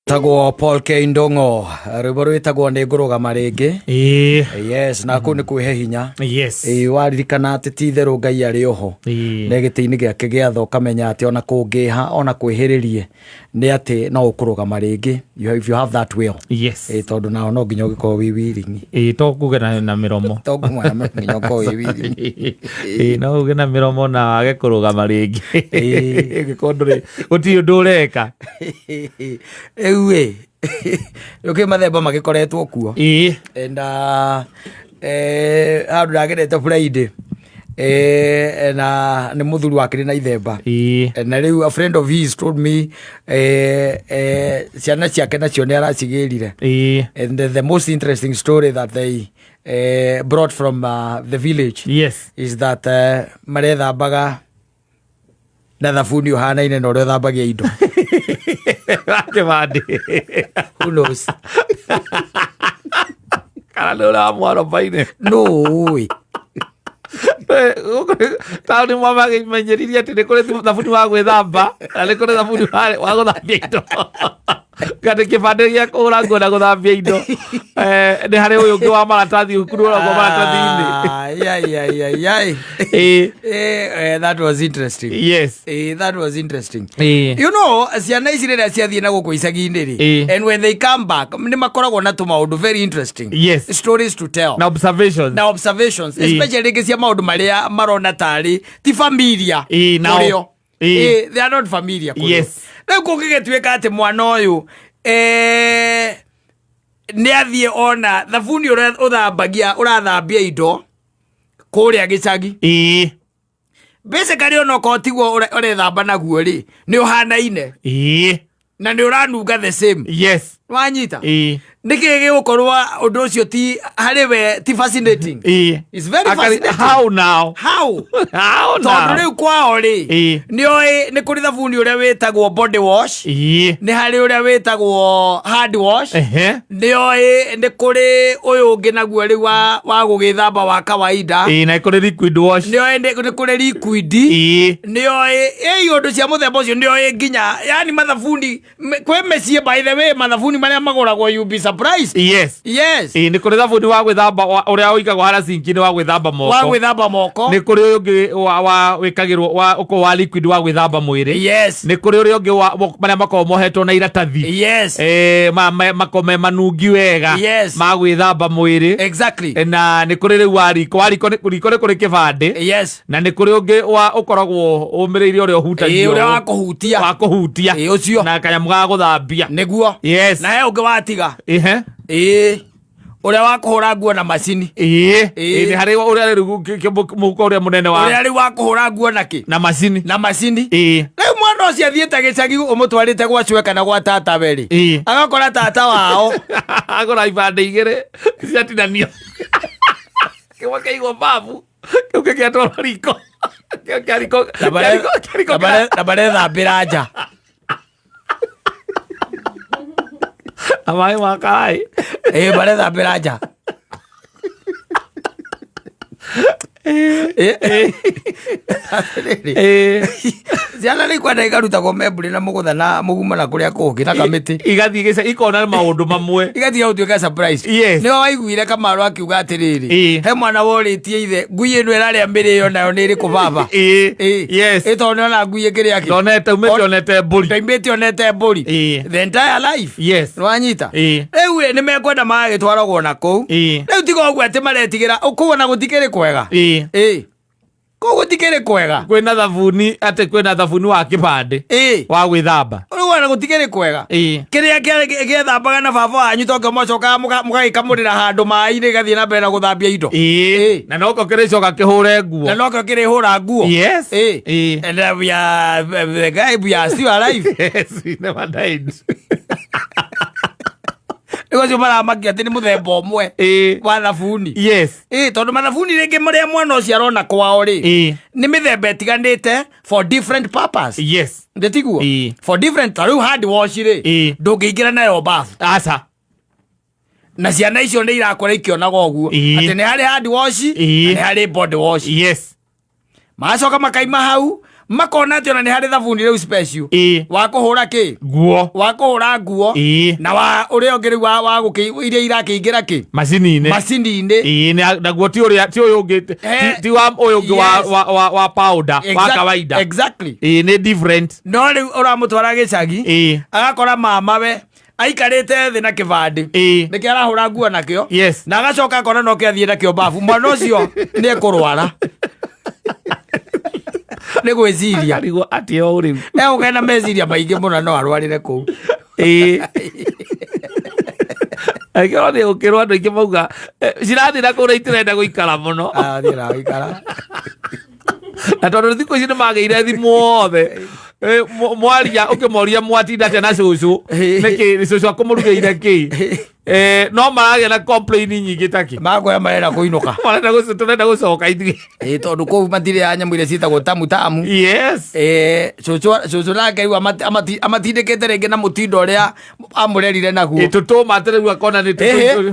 Tagwo Paul K Ndongo rwimbo rwitagwo ni ngurugama ringi yes na ku ni kwihe hinya yes waririkana ati ti theru Ngai ari oho ne giti-ini giake giatho kamenya ati ona kungiha ona kwihiririe ni ati no ukurugama ringi if you have that will yes tondu nao no nginya ugiko wi wiringi to kuge na miromo to kumwana nginya uko wi wiringi no uge na miromo na age kurugama ringi gikondore uti ndureka we okay mathemba magikoretwo kuo and how do I get it Friday na ni muthuri wake na ithemba na riu a friend of his told me ciana ciake nacio ni aracigirire and the most interesting story that they brought from the village yes is that marethambaga na thabuni uhanaine na uria thambagia indo Vade. Who knows? Kana mwaro baine. No way. Tao ni mama ngimenyeriria ati ni kuri thabuni wa gwithamba na ni kuri thabuni wa guthambia indo kati kibande gia kurango na guthambia indo ni hari uyu ngi wa maratathi ukurura kwa maratathi that was interesting. Yes. That was interesting. You know, ciana ici rĩrĩa ciathiĩ na gũkũ icagi-inĩ rĩ, and when they come back nĩ makoragwo na tũmaũndũ very interesting. Yes. Stories to tell. Na observations. Especially rĩngĩ cia maũndũ marĩa marona tarĩ ti familia kũrĩo. They are not familia kũrĩo. Yes. Rĩu kũngĩgĩtuĩka atĩ mwana ũyũ nĩ athiĩ ona thabuni ũrĩa ũrathambia indo kũrĩa gĩcagi. Basically ona ũkotigwo ũrethamba naguo rĩ nĩ ũhanaine na nĩ ũranunga the same. Yes. Wanyita nĩkĩ gĩgũkorwo ũndũ ũcio ti harĩ we ti fascinating. It's very fascinating. How now? Tondũ rĩu kwao rĩ nĩoĩ nĩ kũrĩ thabuni ũrĩa wĩtagwo body wash, nĩ harĩ ũrĩa wĩtagwo hand wash, nĩoĩ nĩ kũrĩ ũyũ ũngĩ naguo rĩu wa gũgĩthamba wa kawaida, na kũrĩ liquid wash, nĩoĩ nĩ kũrĩ liquid, nĩoĩ ũndũ cia mũthemba ũcio nĩoĩ nginya yani mathabuni kwĩ mĩciĩ by the way mathabuni marĩa magũragwo you be surprised. Yes. Nĩ kũrĩ thabuni wa gwĩthamba ũrĩa ũigagwo harĩa sinki-inĩ wa gwĩthamba moko. Nĩ kũrĩ ũyũ ũngĩ wa wĩkagĩrwo wa liquid wa gwĩthamba mwĩrĩ. Yes. Nĩ kũrĩ ũrĩa ũngĩ marĩa makoragwo mohetwo na iratathi. Yes. Makome manungi wega. Yes. Ma gwĩthamba mwĩrĩ. Exactly. Na nĩ kũrĩ rĩu wa riko nĩ kũrĩ kĩbande. Yes. Na nĩ kũrĩ ũngĩ ũkoragwo ũmĩrĩire ũrĩa ũhutagio. Ũrĩa wa kũhutia. Ũcio. Na kanyamũ ga gũthambia. Nĩguo. Yes. Na he ũngĩ watiga. Ũrĩa wa kũhũra nguo na macini. Nĩ harĩ ũrĩa mũhuko ũrĩa mũnene wa. Ũrĩa rĩu wa kũhũra nguo naki. Na macini. Rĩu mwana ũcio athiĩte gĩcagi ũmũtwarĩte gwa cue kana gwa tata berĩ. Agakora tata wao. Agora ibande igĩrĩ ciatinanio. Kĩmwe kĩigwo babu. Kĩu gĩgĩatwarwo riko. Na marethambĩra nja. Amaĩ ma kaĩ. Marethambĩra nja. Ciana nĩ kwenda ikarutagwo memburi na mũgũtha na mũguma na kũrĩa kũngĩ na kamĩtĩ igathiĩ ikona maũndũ mamwe igatiga gũtuĩka surprise. Nĩwe waiguire Kamaru akiuga atĩrĩrĩ he mwana worĩtie ithe ngui ĩno ĩrarĩa mĩrĩo nayo nĩ ĩrĩkũ baba. Yes. Tondũ ona ngui ĩkĩrĩa kĩ ndaimĩte onete mbũri the entire life. Yes. Nĩwanyita rĩu nĩ mekwenda magagĩtwaragwo na kũu rĩu tiga ũguo atĩ maretigĩra kũu ona gũtikĩrĩ kwega. Kũu gũtikĩrĩ kwega. Kwĩna thabuni wa kĩbande wa gwĩthamba. Rĩu ona gũtikĩrĩ kwega. Kĩrĩa gĩethambaga na baba wanyu toke mũcokaga mũgagĩkamũrĩra handũ maĩ-inĩ gathiĩ na mbere na gũthambia indo. Na noko kĩrĩcoka kĩhũre nguo. Na noko kĩrĩhũra nguo. Yes. And we are still alive. Yes, we never died. Nĩgũcio maramakia atĩ nĩ mũthemba ũmwe wa thabuni. Yes. Tondũ mathabuni rĩngĩ marĩa mwana ũcio arona kwao rĩ nĩ mĩthemba ĩtiganĩte for different purpose. Yes. Ndĩtiguo for different. Rĩu hand wash rĩ ndũngĩingĩra nayo bath. Aca. Na ciana icio nĩ irakora ikĩonaga ũguo atĩ nĩ harĩ hand wash na nĩ harĩ body wash. Yes. Macoka makaima hau makona ati ona ni hari thabuni riu special wa kuhura ki nguo wa kuhura nguo na wa uri ongi riu wa guki iria irakiingira ki macini-ini na guo ti uyu ungi ti wa uyu ungi wa powder wa kawaida exactly ni different no riu uramutwara gicagi agakora mama we aikarite thi na kibandi niki arahura nguo nakio na agacoka akona no kiathie nakio bafu mwana ucio ni ekurwara ni gwiciria ati o riu ukena meciria maingi muno no arwarire kuu aikara ni ukirwa andu aingi mauga cirathi na kuu itirenda guikara muno athira guikara na tondu thiku ici ni mageire thimu othe mwaria ukimoria mwatinda tena cucu niki cucu akumurugeire ki no maragia na complain nyingi taki magoya marenda kuinuka turenda gucoka ithuĩ tondu kuu matire ya nyamu iria ciitagwo tamu cucu nake riu amatindĩkĩte rĩngĩ na mũtindo ũrĩa amũrerire naguo tũtũma atĩ rĩu akona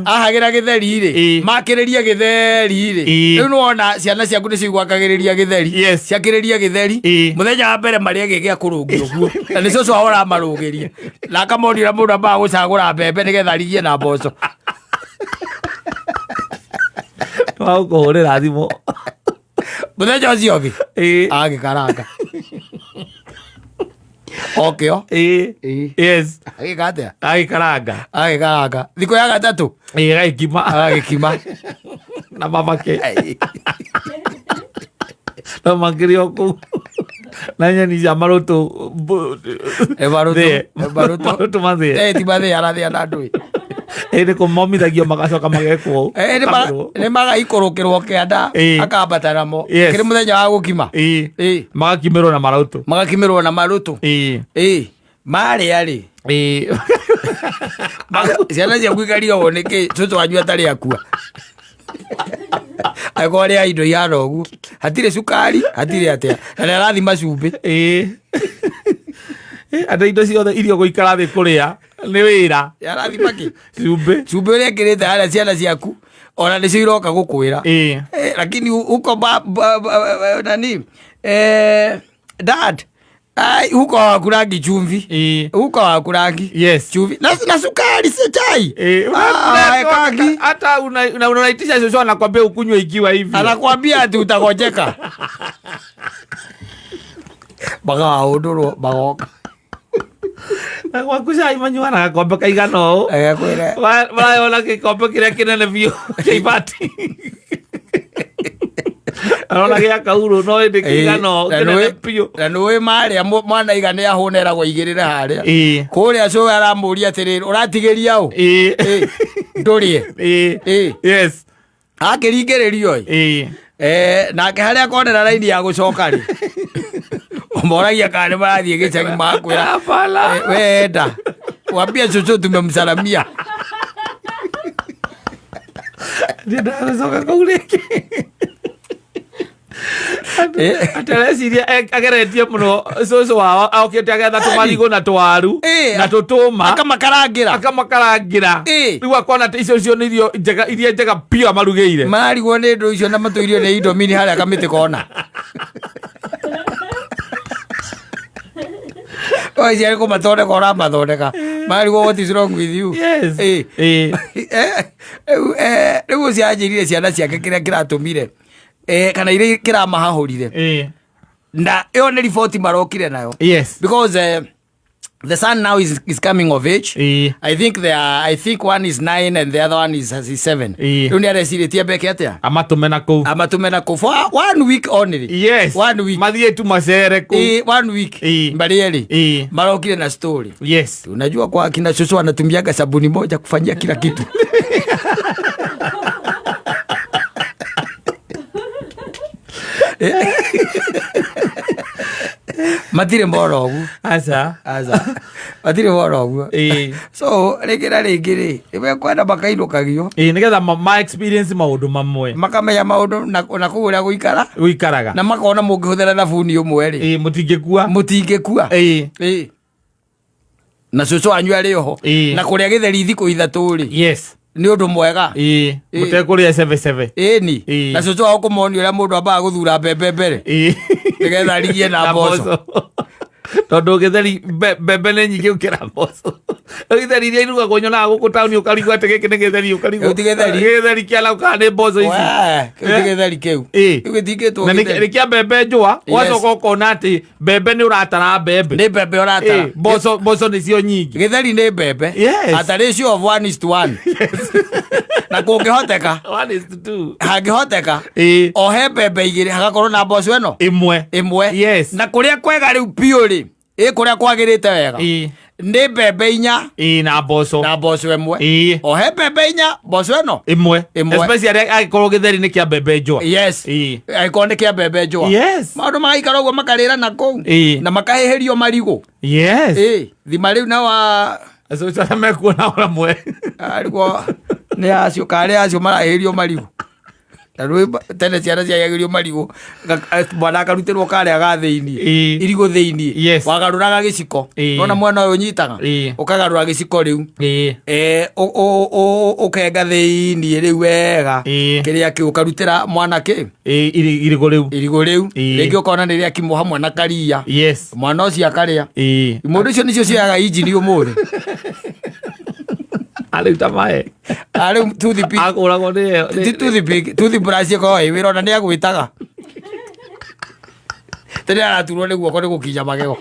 ahagĩra gĩtheri-rĩ makĩrĩria gĩtheri-rĩ rĩu nĩwona ciana ciaku nĩcigwakagĩrĩria gĩtheri ciakĩrĩria gĩtheri mũthenya wa mbere marĩe gĩgĩa kũrũngia ũguo na nĩ cucu wao ũramarũgĩria na akamonira mũndũ ambaga gũcagũra mbembe nĩgetha arigie na mboco wagukuhurira thimu muthenya ucio ũngĩ agĩkaranga okĩo agĩka atĩa agĩkaranga thikũ ya gatatũ agĩkima na mamake no makĩrĩ kũu na nyeni cia marutu mathĩ ti mathĩ arathĩa na ndũĩ nĩ kũmomithagio magacoka magekwo nĩ magaikũrũkĩrwo kĩanda akambata namo kĩrĩ mũthenya wa gũkima magakimĩrwo na marutu marĩa-rĩ ciana ciaku ikarigagwo nĩkĩ cũcũ wanyu atarĩ akua agĩkorwo rĩa indo ihana ũguo hatirĩ cukari hatirĩ atĩa na nĩ arathima cumbĩ andũ indo ciothe irio gũikara thĩ kũrĩa nĩ wĩra arathima kĩ cumbĩ ũrĩa ĩkĩrĩte harĩa ciana ciaku ona nĩcio iroka gũkwĩra lakini huko nani dad huko hawakurangi chumvi huko hawakurangi chumvi na sukari si chai hata unaitisha shosho anakwambia ukunywe ikiwa hivi anakwambia ati utagojeka baga waundurwo magoka na gwakuca imanyua na gakombe kaigana ũũ marayona gĩkombe kĩrĩa kĩnene biũ kĩibati arona gĩa kaurũ no ĩndĩ kĩigana ũũ kĩnene biũ na nĩũĩ marĩa mwana iga nĩ ahũneragwo igĩrĩre harĩa kũrĩa cũĩ aramũria atĩrĩrĩ ũratigĩria ũ ndũrĩe akĩringĩrĩrio nake harĩa akonera raini ya gũcoka-rĩ moragia kana nĩ marathiĩ gĩcagi makwĩra wenda wambia cũcũ tumemsalamia ndĩndagacoka kũu rĩngĩ atereciria ageretie mũno cũcũ wao okĩte agetha tũmarigũ na tũwaru na tũtũma akamakarangĩra rĩu akona atĩ icio nĩ irio iria njega biũ amarugĩire marigwo nĩ ndũ icio na matũirio nĩ indo mini harĩa kamĩtĩ kona ciarĩ kũmathondeka ũramathondeka marigwo what is wrong with you rĩu cianjĩrire ciana ciake kĩrĩa kĩratũmire kana iria kĩramahahũrire na ĩyo nĩ riboti marokire nayo because the son now is coming of age. I think one is 9 and the other one is 7. Rĩu nĩ arecirĩtie mbeke atĩa amatume na kũ for 1 week only. 1 week mathiĩ tu macere kũ 1 week mbali eli marokire na story. Unajua kwa kina cũcũ anatumiaga sabuni moja kufanyia kila kitu. matire mboro ugu aca matire mboro ugu so rĩngĩ rĩ kwenda makainũkagio nĩgetha ma experience maũndũ mamwe makamenya maũndũ na kũu ũrĩa gũikaraga na makona mũngĩhũthĩra thabuni ũmwe rĩ mũtingĩkua na cũcũ wanyu arĩ oho na kũrĩa gĩtheri thikũ ithatũ rĩ ni undu mwega mutekũrĩa cebe ĩni na cucu wao kũmoni ũrĩa mũndũ ambaga gũthura mbembe mbere nĩgetha rigie na mboco tondũ gĩtheri mbembe nĩ nyingĩ gũkĩra mboco gĩtheri iria irugagwo nyonaga gũkũ taũni ũkarigwo atĩ gĩkĩ nĩ gĩtheri ũkarigwo gĩtheri kĩa kana nĩ mboco ici gĩtheri kĩu gĩtingĩtwo na nĩ kĩa mbembe njũa ũgacoka ũkona atĩ mbembe nĩ ũratara mbembe nĩ mbembe ũratara mboco nĩcio nyingĩ gĩtheri nĩ mbembe at a ratio of 1:1 na kũngĩhoteka 1:2 hangĩhoteka ohe mbembe igĩrĩ hagakorwo na mboco ĩno ĩmwe na kũrĩa kwega rĩu piũ rĩ kũrĩa kwagĩrĩte wega nĩ mbembe 4 na mboco ĩmwe ohe mbembe 4 mboco ĩno ĩmwe especially agĩkorwo gĩtheri nĩ kĩa mbembe njũa agĩkorwo nĩ kĩa mbembe njũa maũndũ magaikara ũguo makarĩra na kũu na makahĩhĩrio marigũ thima rĩu na wa acuca mekuona ũramwe ariguo nĩ acio karĩ acio marahĩhĩrio marigũ tene ciana ciayagĩrio marigũ mwana akarutĩrwo karĩa ga thĩinĩ irigũ thĩinĩ wagarũraga gĩciko nona mwena ũyũ ũnyitaga ũkagarũra gĩciko rĩu ũkenga thĩinĩ rĩu wega kĩrĩa kĩu ũkarutĩra mwana irigũ rĩu rĩngĩ ũkona nĩ rĩakimwo hamwe na karia mwana ũcio akarĩa mũndũ ũcio nĩcio cioyaga injini ũmũthĩ arĩuta mae arĩu toothpick agũragwo nĩ toothbrush ĩkoragwo ĩ wĩra ona nĩ agwĩtaga tene araturwo nĩ guoko nĩ gũkinya magego